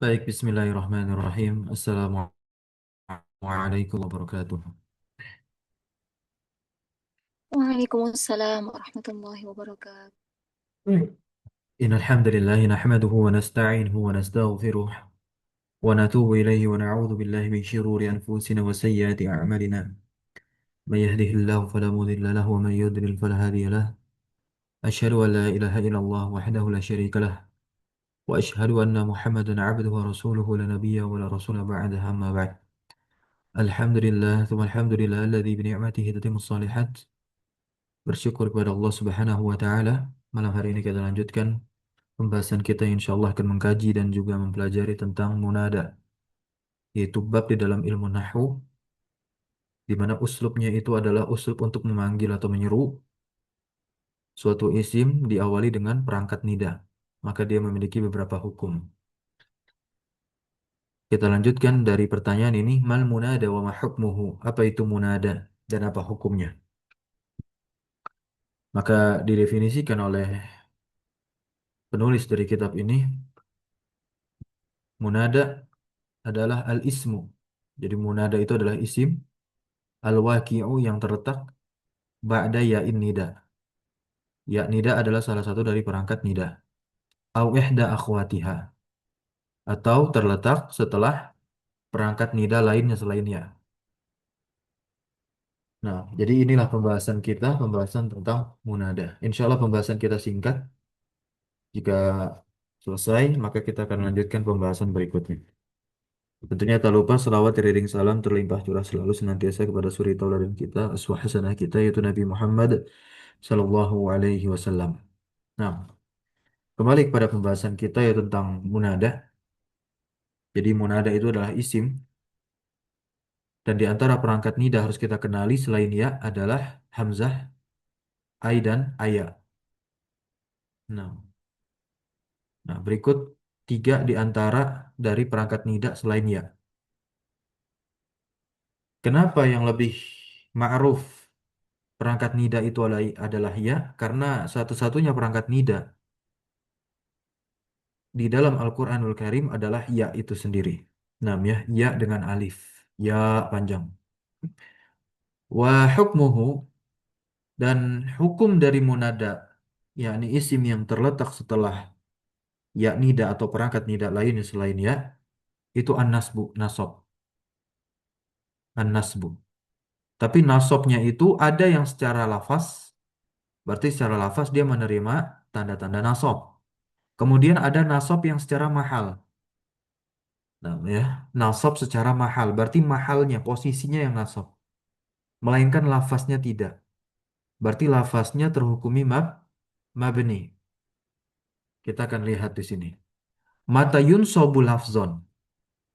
Baik, bismillahirrahmanirrahim. Assalamualaikum wabarakatuh. Waalaikumsalam warahmatullahi wabarakatuh. إن الحمد لله نحمده ونستعينه ونستغفره ونتوب إليه ونعوذ بالله من شرور أنفسنا وسيئات أعمالنا. من يهده الله فلا مضل له ومن يضلل فلا هادي له. أشهد أن لا إله إلا الله وحده لا شريك له، وأشهد أن محمدا عبده ورسوله لا نبي ولا رسول بعده، أما بعد. الحمد لله ثم الحمد لله الذي بنعمته تتم الصالحات. Bersyukur kepada Allah Subhanahu wa Ta'ala. Malam hari ini kita lanjutkan pembahasan kita yang insya Allah akan mengkaji dan juga mempelajari tentang munada, yaitu bab di dalam ilmu nahwu, di mana uslubnya itu adalah uslub untuk memanggil atau menyeru suatu isim diawali dengan perangkat nida. Maka dia memiliki beberapa hukum. Kita lanjutkan dari pertanyaan ini, mal munada wa ma hukmuhu? Apa itu munada dan apa hukumnya? Maka didefinisikan oleh penulis dari kitab ini, munada adalah al-ismu. Jadi munada itu adalah isim al-waqi'u yang terletak ba'da ya'in nida. Ya nida adalah salah satu dari perangkat nida. Au ihda akhwatiha. Atau terletak setelah perangkat nida lainnya selain ya. Nah, jadi inilah pembahasan kita, pembahasan tentang munada. Insya Allah pembahasan kita singkat. Jika selesai, maka kita akan lanjutkan pembahasan berikutnya. Tentunya tak lupa selawat iring salam terlimpah curah selalu senantiasa kepada suri tauladan kita, aswa hasanah kita, yaitu Nabi Muhammad Sallallahu Alaihi Wasallam. Nah, kembali kepada pembahasan kita ya tentang munada. Jadi munada itu adalah isim dan di antara perangkat nida harus kita kenali selain ya adalah hamzah, ai dan aya. Nah, berikut tiga di antara dari perangkat nida selain ya. Kenapa yang lebih ma'ruf perangkat nida itu adalah ya? Karena satu-satunya perangkat nida di dalam Al-Quranul Karim adalah ya itu sendiri. Namanya ya dengan alif, ya panjang. Wa hukmuhu, dan hukum dari munada, yakni isim yang terletak setelah ya nida atau perangkat nida lainnya selain ya, itu an-nasbu, nasab, an-nasbu. Tapi nasabnya itu ada yang secara lafaz, berarti secara lafaz dia menerima tanda-tanda nasab. Kemudian ada nasab yang secara mahal. Nah, ya, nasab secara mahal, berarti mahalnya, posisinya yang nasab. Melainkan lafaznya tidak. Berarti lafaznya terhukumi mabni. Kita akan lihat di sini. Mata yunsobul lafzon.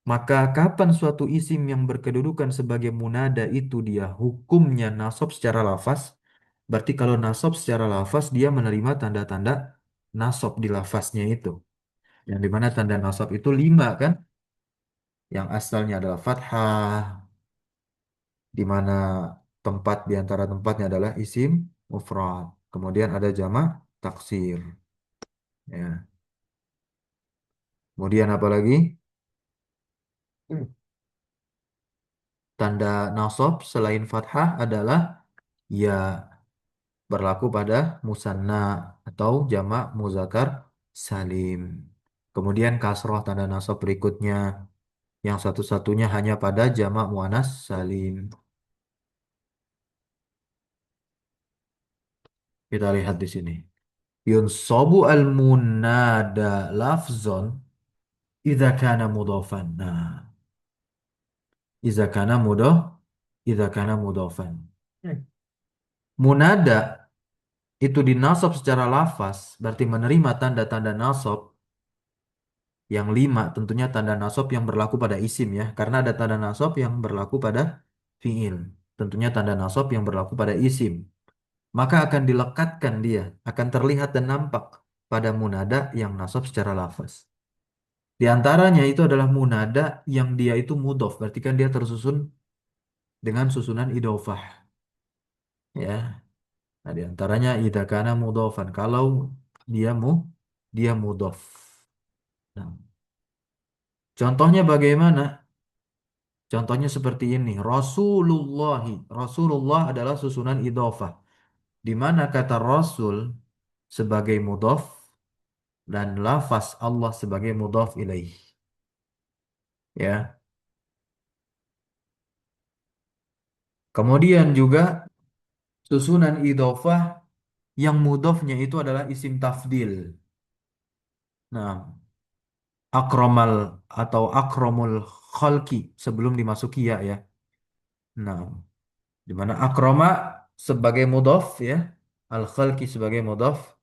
Maka kapan suatu isim yang berkedudukan sebagai munada itu dia hukumnya nasab secara lafaz. Berarti kalau nasab secara lafaz dia menerima tanda-tanda nasab di lafaznya itu. Yang dimana tanda nasab itu lima kan. Yang asalnya adalah fathah. Dimana tempat di antara tempatnya adalah isim mufrad. Kemudian ada jamak taksir. Ya. Kemudian apa lagi? Tanda nasab selain fathah adalah ya, berlaku pada musanna atau jamak muzakkar salim. Kemudian kasroh tanda nasab berikutnya yang satu-satunya hanya pada jamak muannas salim. Kita lihat di sini. Yunsabu al-munada lafzon idza kana mudhafan. Nah, idza kana mudhaf, idza kana mudhafan. Munada itu dinasab secara lafaz, berarti menerima tanda-tanda nasab yang lima, tentunya tanda nasab yang berlaku pada isim ya, karena ada tanda nasab yang berlaku pada fiil. Tentunya tanda nasab yang berlaku pada isim. Maka akan dilekatkan dia, akan terlihat dan nampak pada munada yang nasab secara lafaz. Di antaranya itu adalah munada yang dia itu mudhof, berarti kan dia tersusun dengan susunan idofah. Ya, nah di antaranya idza kana mudhofan, kalau dia mudhof. Nah, Contohnya bagaimana? Contohnya seperti ini. Rasulullahi. Rasulullah adalah susunan idhofah. Di mana kata Rasul sebagai mudhaf dan lafaz Allah sebagai mudhaf ilaih. Ya. Kemudian juga susunan idhofah yang mudhafnya itu adalah isim tafdil. Nah, akromal atau akromul khalki sebelum dimasuki ya ya. Nah, di mana akroma sebagai mudhaf ya, al khalki sebagai mudhaf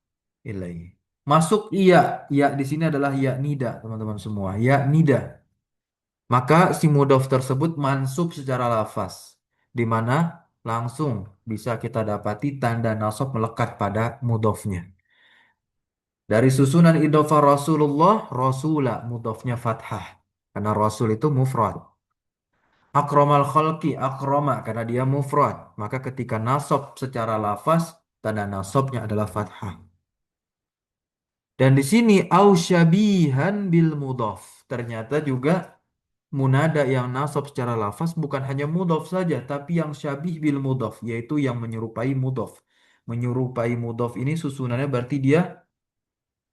ilaih. Masuk iya, iya di sini adalah ya nida teman-teman semua, ya nida. Maka si mudhaf tersebut mansub secara lafaz, di mana langsung bisa kita dapati tanda nasab melekat pada mudhafnya. Dari susunan idhofah Rasulullah, Rasula mudhafnya fathah. Karena Rasul itu mufrad. Akromal khalqi, akroma karena dia mufrad. Maka ketika nasab secara lafaz, tanda nasabnya adalah fathah. Dan di sini ausyabihan bil mudhaf. Ternyata juga munada yang nasab secara lafaz bukan hanya mudhaf saja, tapi yang syabih bil mudhaf, yaitu yang menyerupai mudhaf. Menyerupai mudhaf ini susunannya berarti dia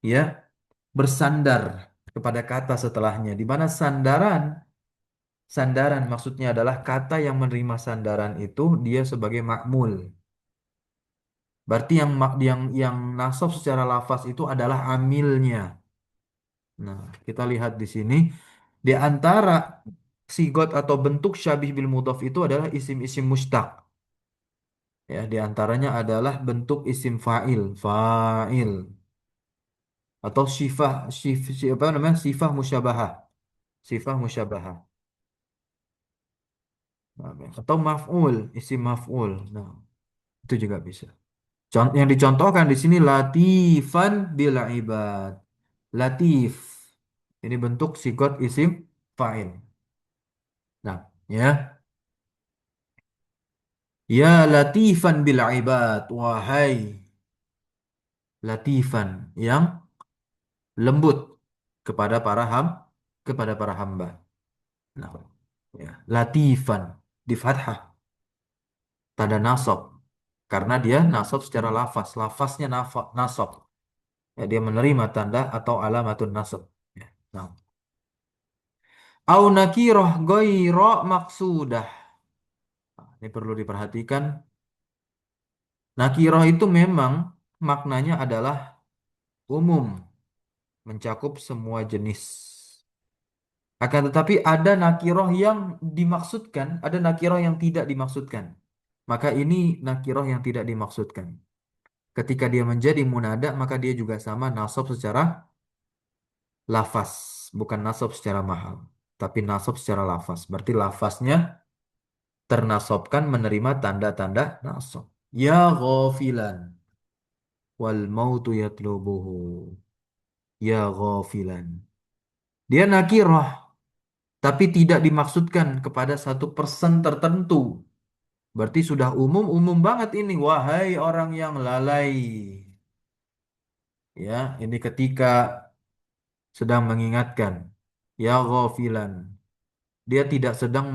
ya bersandar kepada kata setelahnya. Di mana sandaran, sandaran maksudnya adalah kata yang menerima sandaran itu dia sebagai makmul. Berarti yang nasab secara lafaz itu adalah amilnya. Nah, kita lihat di sini di antara sigot atau bentuk syabih bil mudhaf itu adalah isim-isim mustaq. Ya, di antaranya adalah bentuk isim fa'il, fa'il atau apa namanya? Sifah musyabahah, sifah musyabahah. Nah, atau maf'ul, isim maf'ul. Nah, itu juga bisa. Yang dicontohkan di sini latifan bil ibad. Latif. Ini bentuk sigot isim fa'il. Nah, ya. Ya latifan bil ibad. Wahai latifan yang lembut kepada kepada para hamba. Nah, ya. Latifan di fathah tanda nasab karena dia nasab secara lafaz. Lafaznya nasab. Ya, dia menerima tanda atau alamatun nasab. Ya. Nah, au nakiroh goiro maksudah. Nah, ini perlu diperhatikan. Nakiroh itu memang maknanya adalah umum, mencakup semua jenis. Akan tetapi ada nakiroh yang dimaksudkan, ada nakiroh yang tidak dimaksudkan. Maka ini nakiroh yang tidak dimaksudkan. Ketika dia menjadi munada, maka dia juga sama nasab secara lafaz, bukan nasab secara mahal, tapi nasab secara lafaz. Berarti lafaznya ternasobkan menerima tanda-tanda nasab. Ya ghafilan wal mautu yatlubuhu. Ya ghafilan. Dia nakirah, tapi tidak dimaksudkan kepada satu person tertentu. Berarti sudah umum banget ini. Wahai orang yang lalai. Ya, ini ketika sedang mengingatkan. Ya ghafilan. Dia tidak sedang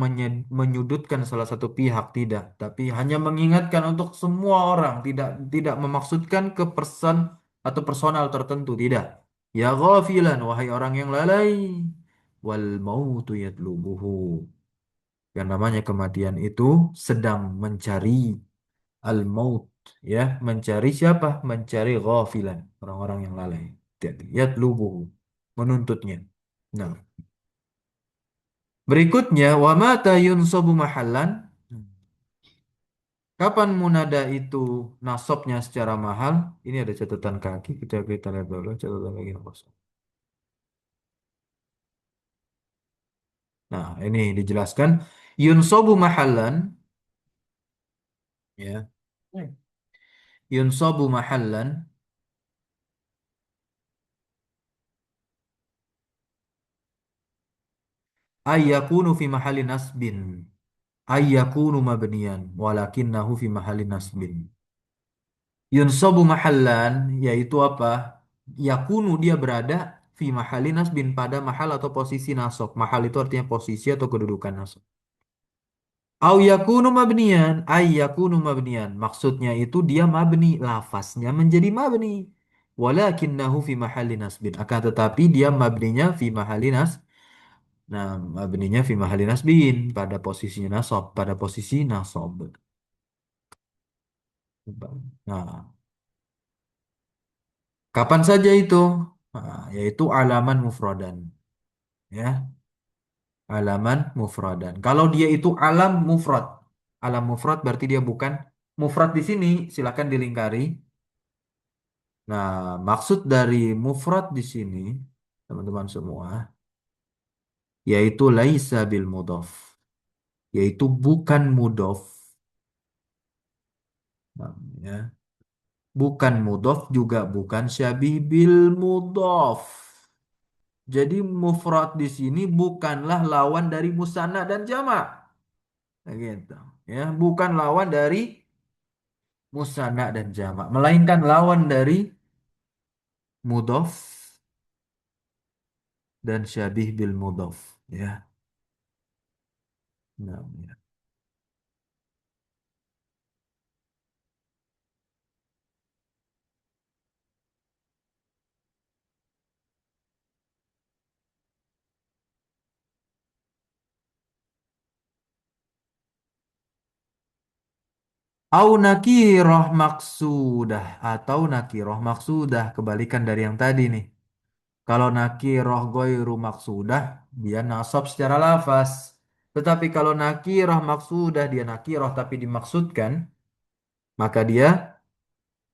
menyudutkan salah satu pihak, tidak, tapi hanya mengingatkan untuk semua orang, tidak tidak memaksudkan ke person atau personal tertentu, tidak. Ya ghafilan, wahai orang yang lalai, wal mautu yatlubuhu. Yang namanya kematian itu sedang mencari al maut, ya, mencari siapa? Mencari ghafilan, orang-orang yang lalai. Yatlubuhu, menuntutnya. Nah, berikutnya, wa mata yunsabu mahallan. Kapan munada itu nasabnya secara mahal? Ini ada catatan kaki. Kita lihat dulu catatan kaki yang kosong. Nah, ini dijelaskan. Yunsabu mahallan. Ya. Yunsabu mahallan. Ayyakunu fi mahali nasbin. Ayyakunu mabniyan. Walakinnahu fi mahali nasbin. Yunsabu mahallan. Yaitu apa? Yakunu dia berada fi mahali nasbin pada mahal atau posisi nasab. Mahal itu artinya posisi atau kedudukan nasab. Au yakunu mabniyan, ay yakunu mabniyan. Maksudnya itu dia mabni, lafaznya menjadi mabni. Walakinnahu fi mahali nasbin. Akan tetapi dia mabninya fi mahali nas. Nah, mabninya fi mahali nasbin pada posisinya nasab, pada posisi nasab. Nah, kapan saja itu? Nah, yaitu alaman mufradan, ya. Alaman mufradan. Kalau dia itu alam mufrad. Alam mufrad berarti dia bukan mufrad di sini, silakan dilingkari. Nah, maksud dari mufrad di sini, teman-teman semua, yaitu laisa bil mudhaf, yaitu bukan mudhaf. Nah, ya. Bukan mudhaf juga bukan syabih bil mudhaf. Jadi mufrad di sini bukanlah lawan dari musanna dan jamak. Nah, gitu. Ya, bukan lawan dari musanna dan jamak, melainkan lawan dari mudhaf dan syabih bil mudhaf, ya. Nah, ya. Au nakiroh maksudah atau nakiroh maksudah, kebalikan dari yang tadi nih. Kalau nakiroh goiru maksudah, dia nasab secara lafaz. Tetapi kalau nakiroh maksudah, dia nakiroh tapi dimaksudkan, maka dia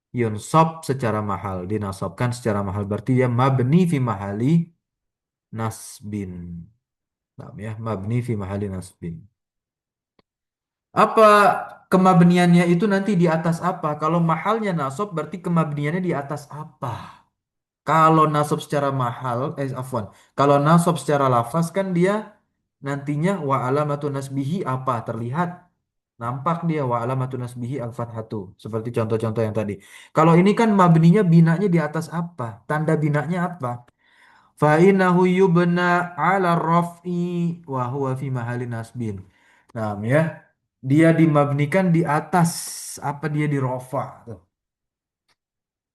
yunsab secara mahal, dinasabkan secara mahal. Berarti dia mabni fi mahali nasbin. Nah, ya, mabni fi mahali nasbin. Apa kemabniannya itu nanti di atas apa? Kalau mahalnya nasab berarti kemabniannya di atas apa? Kalau nasab secara mahal, afwan. Kalau nasab secara lafaz kan dia nantinya wa alamatu nasbihi apa? Terlihat. Nampak dia wa alamatu nasbihi al-fathatu. Seperti contoh-contoh yang tadi. Kalau ini kan mabninya binanya di atas apa? Tanda binanya apa? Fa'inahu yubna ala raf'i wa huwa fi mahali nasbin. Nah, ya. Dia dimabnikan di atas apa dia di rofa. Tuh.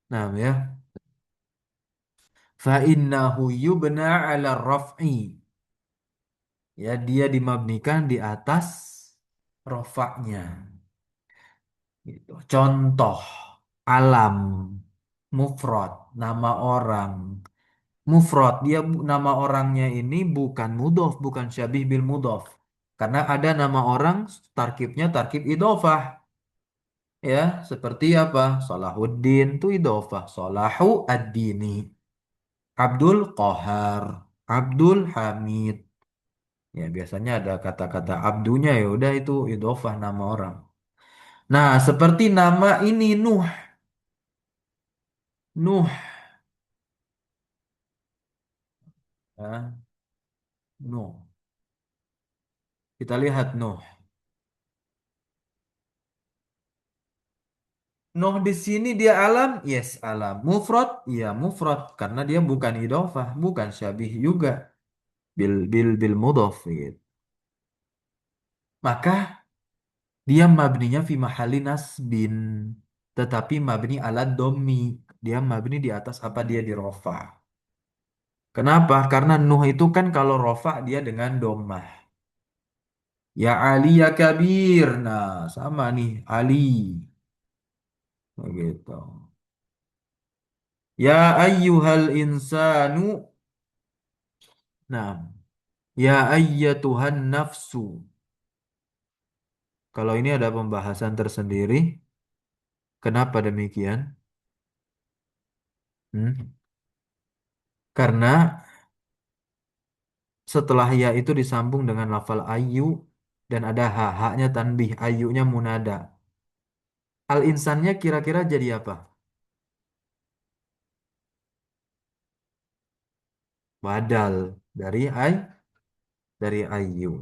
Nah, ya. Fa'innahu yubna ala raf'i. Ya, dia dimabnikan di atas rofaknya. Gitu. Contoh alam mufrad nama orang mufrad dia nama orangnya ini bukan mudhof bukan syabih bil mudhof karena ada nama orang tarkibnya tarkib idhofah ya seperti apa Salahuddin itu idhofah Salahu ad-dini Abdul Qahar Abdul Hamid ya biasanya ada kata-kata abdunya ya udah itu idhofah nama orang. Nah, seperti nama ini Nuh. Nuh. Ya, Nuh. Kita lihat Nuh. Nuh di sini dia alam, yes alam. Mufrad, iya mufrad karena dia bukan idofah, bukan syabih juga bil mudhof gitu. Maka dia mabninya fi mahali nasbin, tetapi mabni ala domi. Dia mabni di atas apa dia di rofa. Kenapa? Karena Nuh itu kan kalau rofa dia dengan domah. Ya Ali ya Kabir. Nah, sama nih Ali. Begitu. Ya ayyuhal insanu. Nah, ya ayyatuhan nafsu. Kalau ini ada pembahasan tersendiri. Kenapa demikian? Hmm? Karena setelah ya itu disambung dengan lafal ayu dan ada ha-haknya tanbih, ayunya munada. Al insannya kira-kira jadi apa? Badal dari dari ayu.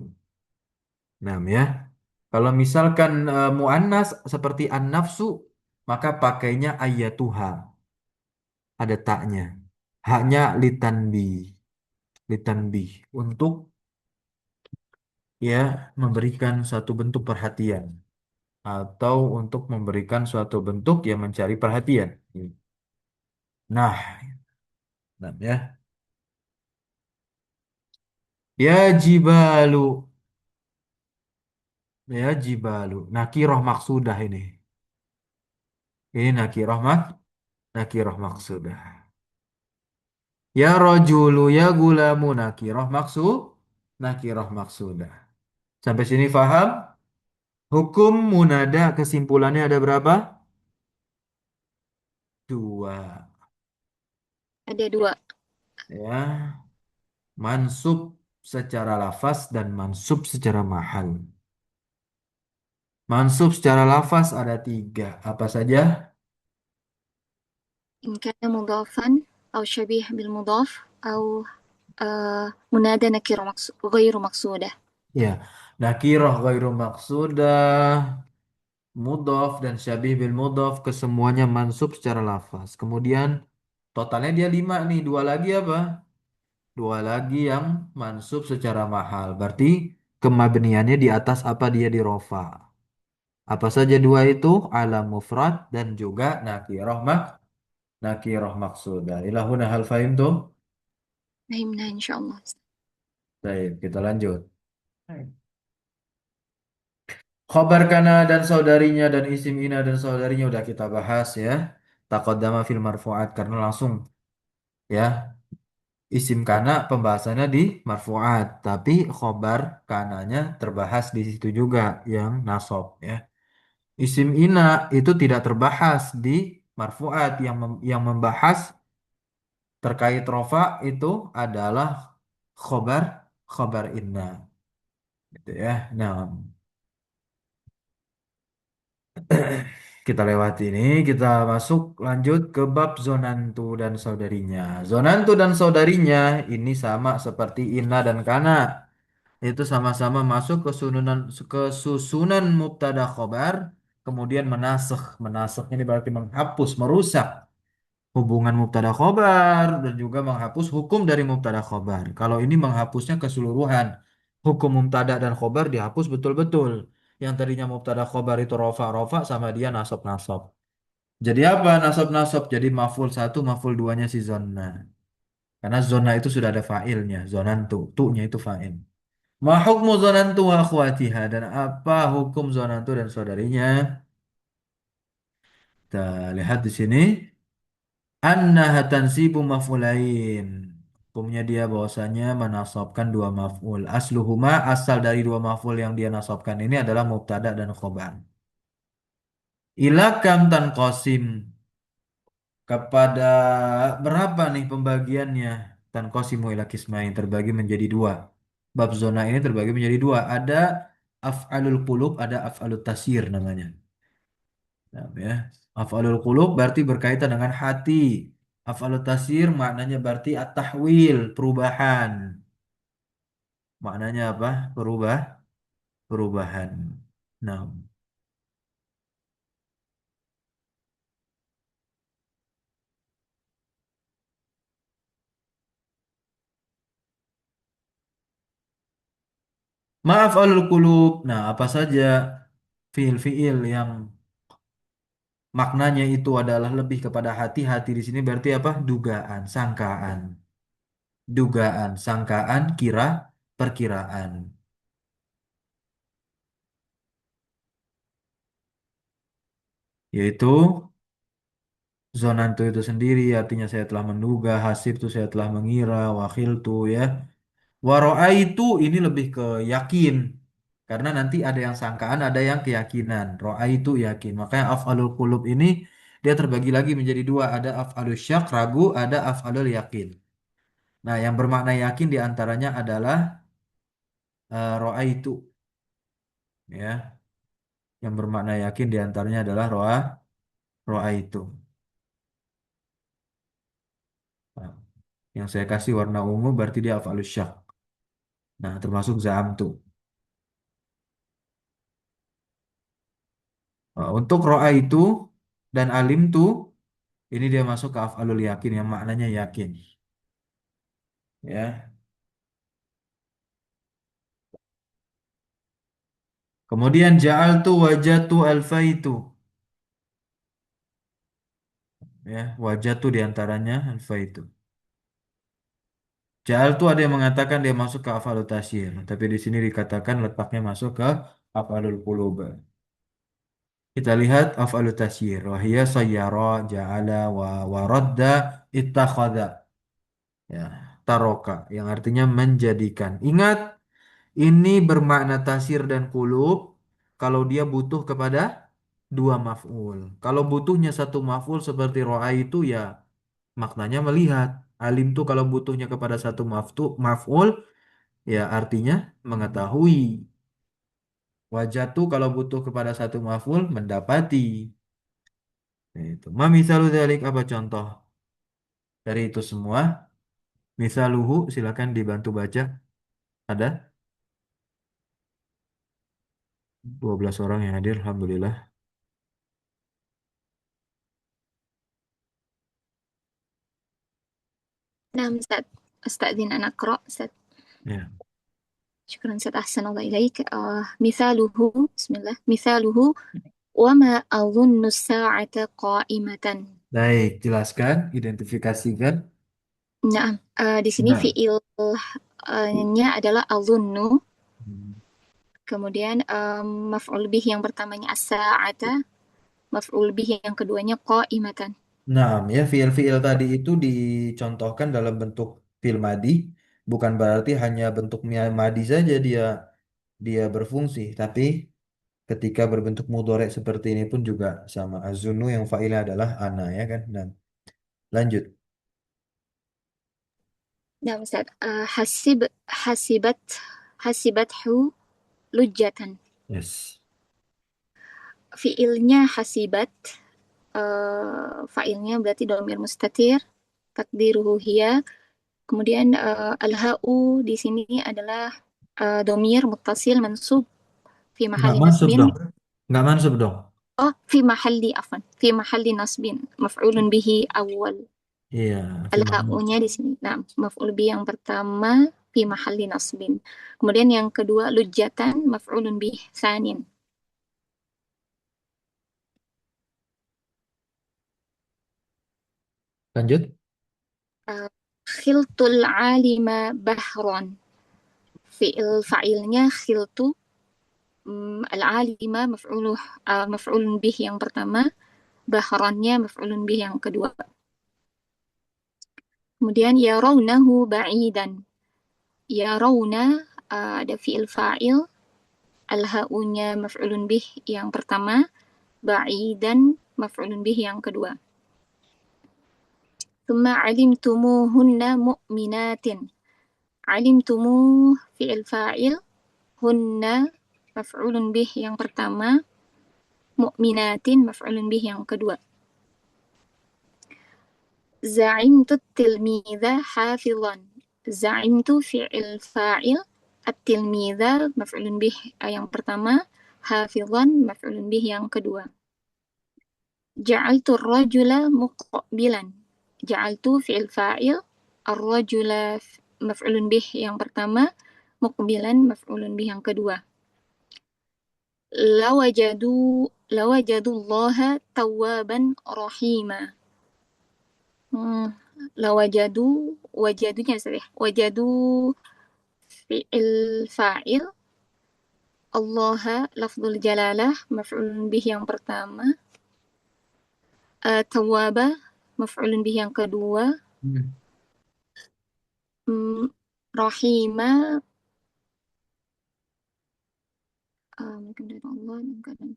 Nah, ya. Kalau misalkan muannas seperti an-nafsu, maka pakainya ayatuha. Ada taknya. Haknya litanbi, litanbi untuk ya memberikan suatu bentuk perhatian atau untuk memberikan suatu bentuk yang mencari perhatian. Nah, nah ya. Ya jibalu, ya jibalu. Nakiroh maksudah ini. Ini nakiroh maksudah. Ya rojulu ya gulamu nakiroh maksudah. Sampai sini paham? Hukum munada kesimpulannya ada berapa? Dua. Ada dua. Ya, mansub secara lafaz dan mansub secara mahal. Mansub secara lafaz ada tiga. Apa saja? إن كان مضافا أو شبيه بالمضاف أو منادى نكرة غير مقصودة. Ya, nakiroh ghairu maksudah, mudhof dan syabih bil mudhof kesemuanya mansub secara lafaz. Kemudian totalnya dia lima nih. Dua lagi apa? Dua lagi yang mansub secara mahal. Berarti kemabniannya di atas apa dia di rofa. Apa saja dua itu? Alam mufrad dan juga nakiroh maksudah. Ilahuna hal fahim tuh. فهمنا إن شاء الله. Baik, kita lanjut. Khobar kana dan saudarinya dan isim ina dan saudarinya udah kita bahas ya. Taqaddama fil marfu'at karena langsung ya. Isim kana pembahasannya di marfu'at, tapi khobar kananya terbahas di situ juga yang nasab ya. Isim ina itu tidak terbahas di marfu'at yang membahas terkait rofa itu adalah khobar khobar inna gitu ya. Nah, kita lewati ini, kita masuk lanjut ke bab zonantu dan saudarinya. Zonantu dan saudarinya ini sama seperti inna dan kana. Itu sama-sama masuk ke susunan mubtada khobar, kemudian menasakh. Menasakh ini berarti menghapus, merusak hubungan mubtada khobar dan juga menghapus hukum dari mubtada khobar. Kalau ini menghapusnya keseluruhan. Hukum mubtada dan khobar dihapus betul-betul. Yang tadinya mubtada khobar itu rofa-rofa sama dia nasab-nasab. Jadi apa nasab-nasab? Jadi maf'ul satu, maf'ul duanya si zona. Karena zona itu sudah ada fa'ilnya. Zonantu. Tu-nya itu fa'il. Ma hukmu zonantu wa akhwatiha. Dan apa hukum zonantu dan saudarinya? Kita lihat di sini. Annaha tansibu maf'ulain. Hukumnya dia bahwasanya menasabkan dua maf'ul. Asluhuma asal dari dua maf'ul yang dia nasabkan ini adalah mubtada dan khobar. Ila kam tanqasim. Kepada berapa nih pembagiannya? Tanqasimu ila kismain terbagi menjadi dua. Bab zona ini terbagi menjadi dua. Ada af'alul qulub, ada af'alut tasir namanya. Nah, ya. Af'alul qulub berarti berkaitan dengan hati. Af'alut tasir maknanya berarti at-tahwil, perubahan. Maknanya apa? Perubahan. Nah, maaf alul qulub. Nah, apa saja fiil-fiil yang maknanya itu adalah lebih kepada hati. Hati di sini berarti apa? Dugaan, sangkaan. Dugaan, sangkaan, perkiraan. Yaitu zonantu itu sendiri artinya saya telah menduga, hasib itu saya telah mengira, wakil tuh ya. Waro'a itu ini lebih ke yakin. Karena nanti ada yang sangkaan, ada yang keyakinan. Ro'a itu yakin. Makanya af'alul qulub ini dia terbagi lagi menjadi dua. Ada af'alul syak, ragu, ada af'alul yakin. Nah, yang bermakna yakin diantaranya adalah ro'a itu. Ya, yang bermakna yakin diantaranya adalah ro'a itu. Nah, yang saya kasih warna ungu berarti dia af'alul syak. Nah, termasuk za'am tuh. Nah, untuk ro'a itu dan alim tuh ini dia masuk ke af'alul yakin yang maknanya yakin. Ya. Kemudian ja'altu wajatu alfaitu. Ya, wajatu diantaranya alfaitu. Ja'altu ada yang mengatakan dia masuk ke af'alut tasyir, tapi di sini dikatakan letaknya masuk ke af'alul qulub. Kita lihat af'alut tasyir. Wahia sayyara, ja'ala, wa radda, ittakhadha. Ya, taroka yang artinya menjadikan. Ingat, ini bermakna tasir dan kulub kalau dia butuh kepada dua maf'ul. Kalau butuhnya satu maf'ul seperti ro'a itu ya maknanya melihat. Alim tuh kalau butuhnya kepada satu maf'ul ya artinya mengetahui. Wajah tuh kalau butuh kepada satu maf'ul mendapati. Itu. Ma misalu dzalik apa contoh dari itu semua? Misaluhu silakan dibantu baca. Ada 12 orang yang hadir, alhamdulillah. نعم أستاذ، أستأذن أن أقرأ أستاذ. Ya. شكرا أستاذ، أحسن الله إليك. مثاله، بسم الله، مثاله: وما أظن الساعة قائمة. Baik, jelaskan, identifikasikan. Nah, di sini Nah, fiil-nya adalah azunnu, hmm. kemudian maf'ul bih yang pertamanya as-sa'ata, maf'ul bih yang keduanya qa'imatan. Nah, ya fiil-fiil tadi itu dicontohkan dalam bentuk fiil madi, bukan berarti hanya bentuk madi saja dia dia berfungsi, tapi ketika berbentuk mudhari seperti ini pun juga sama. Azunu yang fa'ilnya adalah ana ya kan. Dan lanjut. Nah, Ustaz, hasibathu lujjatan. Yes. Fiilnya hasibat, fa'ilnya berarti domir mustatir, takdiruhu hiya. Kemudian al-ha'u di sini adalah domir muttasil mansub fi Nggak mahalli masuk nasbin. dong. Nggak masuk dong. Oh, fi mahalli afwan, fi mahalli nasbin, maf'ulun bihi awal. Iya, fi mahal. Al-ha'unya di sini. Nah, maf'ul bihi yang pertama fi mahalli nasbin. Kemudian yang kedua lujatan, maf'ulun bihi tsanin. Lanjut. Uh, khiltul alima bahron. Fa'ilnya khiltu, al-alima maf'ulun bih yang pertama, bahrannya maf'ulun bih yang kedua. Kemudian yarawnahu ba'idan. Yarawna, ada fi'il fa'il, al-ha'unya maf'ulun bih yang pertama, ba'idan maf'ulun bih yang kedua. Thumma alimtumuhunna mu'minatin. Alimtumu fi'il fa'il, hunna maf'ulun bih yang pertama, mu'minatin maf'ulun bih yang kedua. Za'imtu tilmidha hafizan. Za'imtu fi'il fa'il, at-tilmidha maf'ulun bih yang pertama, hafizan maf'ulun bih yang kedua. Ja'altu ar-rajula muqbilan. Ja'altu fi'il fa'il, ar-rajula maf'ulun bih yang pertama, muqbilan maf'ulun bih yang kedua. Lawajadu lawajadullaha tawwaban rahima. Hmm, lawajadu, wajadunya Ustaz ya. Wajadu fi'il fa'il, Allah lafzul jalalah maf'ulun bih yang pertama, tawwaba maf'ulun bih yang kedua, Hmm. hmm, rahima, mungkin dari Allah dan kadang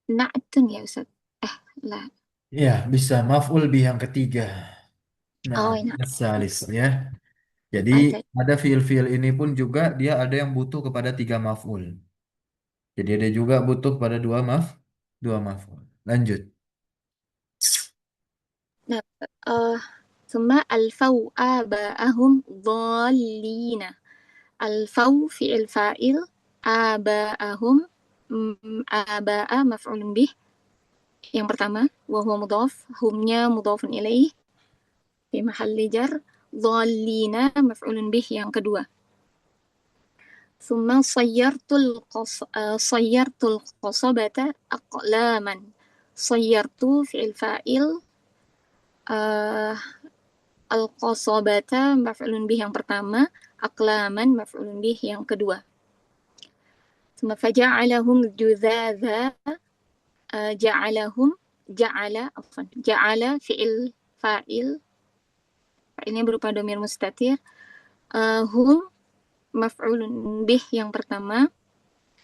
na'tun ya Ustaz. Lah. Ya, bisa maf'ul bih yang ketiga. Nah, Oh, nah. salis ya. Jadi Ada. ada fiil-fiil ini pun juga dia ada yang butuh kepada tiga maf'ul. Jadi ada juga butuh pada dua maf'ul. Lanjut. Nah, ثم ألفوا آباءهم ضالين. الفو فعل فاعل، آباءهم، آباء مفعول به yang pertama, wa huwa mudhaf, humnya mudhafun ilaih, fi mahalli jar, dhallina maf'ulun bih yang kedua. Thumma sayyartul qasabata aqlaman. Sayyartu fi'il fa'il, uh, al-qasabata maf'ulun bih yang pertama, aqlaman maf'ulun bih yang kedua. Thumma faja'alahum judzaza, ja'alahum, ja'ala fi'il fa'il, fa'ilnya berupa domir mustatir, hum maf'ulun bih yang pertama,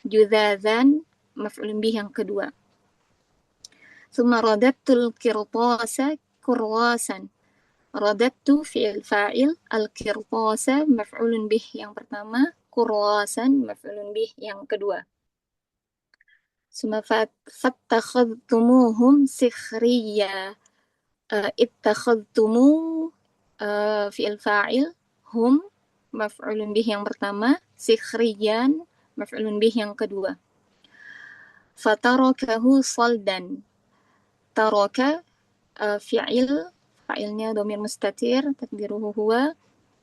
judzazan maf'ulun bih yang kedua. Thumma radattul qirtasa kurwasan. Radattu fi'il fa'il, al-qirtasa maf'ulun bih yang pertama, kurwasan maf'ulun bih yang kedua. Summa fattakhadtumuhum sikhriya. Ittakhadtumu, fi'il fa'il, hum maf'ulun bih yang pertama, sikhriyan maf'ulun bih yang kedua. Fatarakahu saldan. Taraka, fi'il, fa'ilnya domir mustatir, takdiruhu huwa,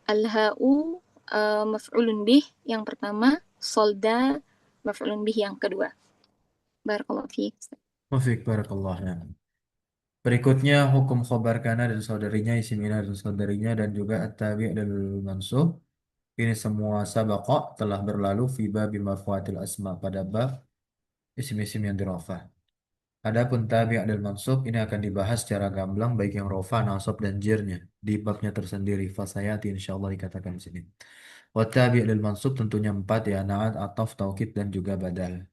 al-ha'u, maf'ulun bih yang pertama, solda maf'ulun bih yang kedua. Barakallahu fiik. Wafik barakallah. Ya. Berikutnya hukum khobar kana dan saudarinya, isim ina dan saudarinya, dan juga at-tabi' dan mansub. Ini semua sabaqa telah berlalu fi babi marfu'atil asma pada bab isim-isim yang dirafah. Adapun tabi' dan mansub ini akan dibahas secara gamblang baik yang rafa, nasab dan jirnya di babnya tersendiri. Fasayati insyaallah dikatakan di sini. Wa tabi' dan mansub tentunya empat ya, na'at, ataf, taukid dan juga badal.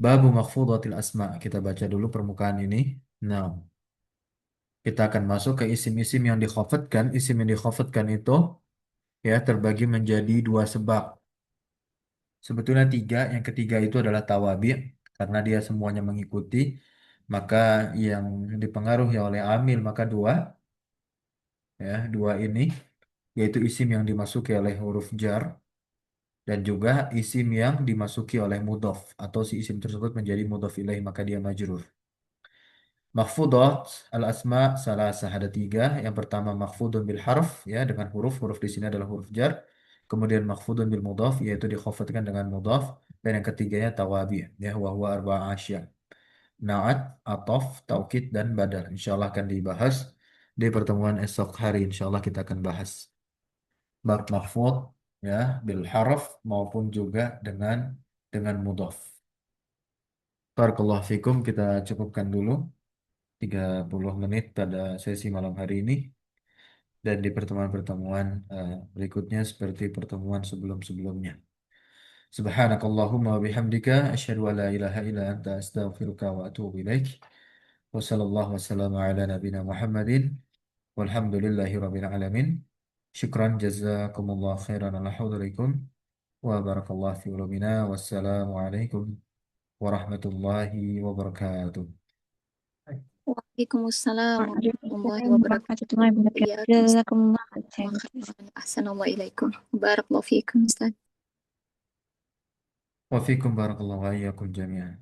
Babu makhfudatil asma. Kita baca dulu permukaan ini. Nah, kita akan masuk ke isim-isim yang dikhafadkan. Isim yang dikhafadkan itu ya terbagi menjadi dua sebab. Sebetulnya tiga. Yang ketiga itu adalah tawabi' karena dia semuanya mengikuti. Maka yang dipengaruhi oleh amil maka dua ya dua ini yaitu isim yang dimasuki oleh huruf jar dan juga isim yang dimasuki oleh mudhof atau si isim tersebut menjadi mudhof ilaih maka dia majrur. Mahfudat al-asma salasah ada tiga. Yang pertama mahfudun bil harf ya dengan huruf. Huruf di sini adalah huruf jar. Kemudian mahfudun bil mudhaf yaitu dikhafatkan dengan mudhaf. Dan yang ketiganya tawabi ya wa huwa arba'a asya. Naat, atof, taukid dan badal. Insyaallah akan dibahas di pertemuan esok hari. Insyaallah kita akan bahas bab mahfud ya bil harf maupun juga dengan mudhaf. Barakallahu fikum kita cukupkan dulu 30 menit pada sesi malam hari ini dan di pertemuan-pertemuan berikutnya seperti pertemuan sebelum-sebelumnya. Subhanakallahumma wa bihamdika asyhadu an la ilaha illa anta astaghfiruka wa atubu ilaik. Wa sallallahu wasallam ala nabina Muhammadin walhamdulillahi rabbil alamin. Syukran jazakumullah khairan ala hudurikum wa barakallahu fi ulumina wassalamu alaikum warahmatullahi wabarakatuh. Waalaikumsalam warahmatullahi Waalaikumsalam wabarakatuh. warahmatullahi wabarakatuh. Iyyakum Jazakumullah khairan. khairan. Ahsanallahu ilaikum. Barakallahu fiikum, Ustaz. Wa fikum barakallahu wa iyyakum jami'an.